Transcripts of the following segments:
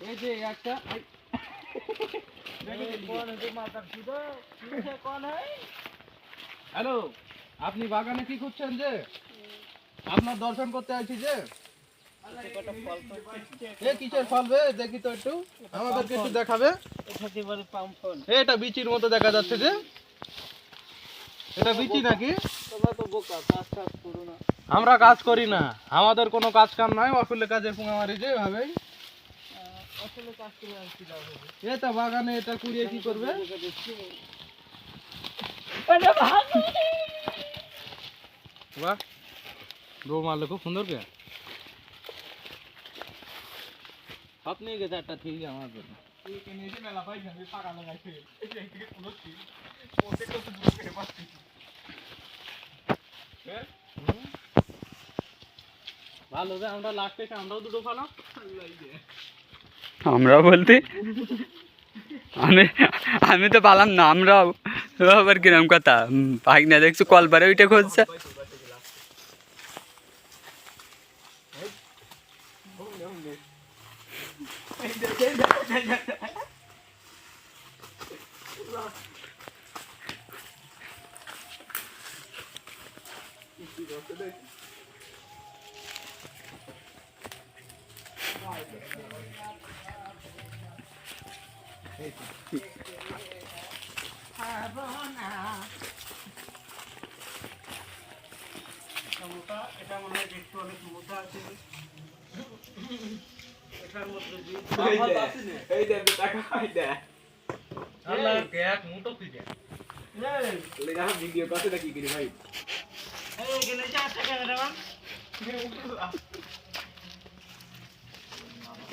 এই যে একটা হ্যালো, আপনি বাগানে কি করছেন? যে আপনার দর্শন করতে আইছি যে কিসের ফল বে? দেখি তো একটু, আমাদেরকে একটু দেখাবে। এটা বিচির মতো দেখা যাচ্ছে যে, এটা বিচি নাকি? আমরা কাজ করি না, আমাদের কোনো কাজ কাম নাই, অসুলে কাজে পুঙা মারি যে ভাবেই। এটা বাগানে এটা কুড়িয়ে কি করবে? বাহ, দৌড় মারলে খুব সুন্দর কে। আপনি গেছে একটা ঠিক আমার জন্য। ভালো রে, আমরা লাস্টে আমরাও দুটো ফালাম। আমরা বলতে আমি আমি তো পালাম না, আমরাও আবার কিরম কথা। পাইক না দেখছো কল পারে ওইটা খুঁজছে। এটা মনে হয় দেখতে অনেক মোটা আছে। এটার মধ্যে এই দে টাকা খাই দে। আল্লাহ এক মুটো পিছে এই লে যা ভিডিও করতে দেখি কি ভাই। এই গেলে যা টাকা দেবা।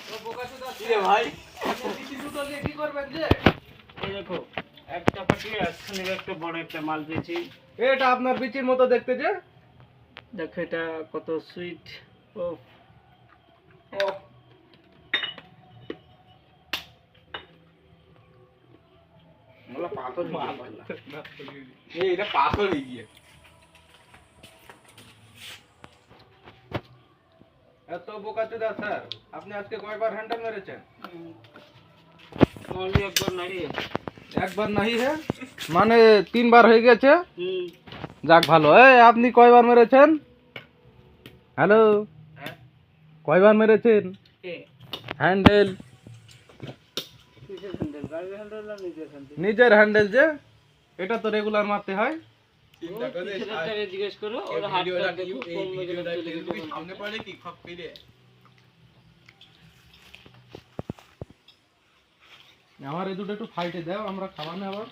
তো বোকাতে দাও কি রে ভাই? আপনি দুটো দিয়ে কি করবেন যে? এই দেখো একটা পাটি আজখানে একটা বড় একটা মাল পেয়েছি। এটা আপনার বিচির মতো দেখতে যে। দেখো এটা কত সুইট। ও ও মোলা পাথর মাল এই এটা পাথর হয়ে গিয়ে। এত বোকাচোদা স্যার, আপনি আজকে কয়বার হ্যান্ডেল মেরেছেন? only একবার নাই। একবার নাই হে মানে 3 বার হয়ে গেছে। যাক ভালো। এই আপনি কয়বার মেরেছেন? হ্যালো, হ্যাঁ কয়বার মেরেছেন হ্যান্ডেল? নিজের হ্যান্ডেল যে, এটা তো রেগুলার মারতে হয়। চিন্তা করে জিজ্ঞেস করো ওর হাতটা দেখো কোন ভিডিওটা সামনে পড়ে কি খপ করে। আমার এই দুটো একটু ফাইটে দাও, আমরা খাওয়া না আবার।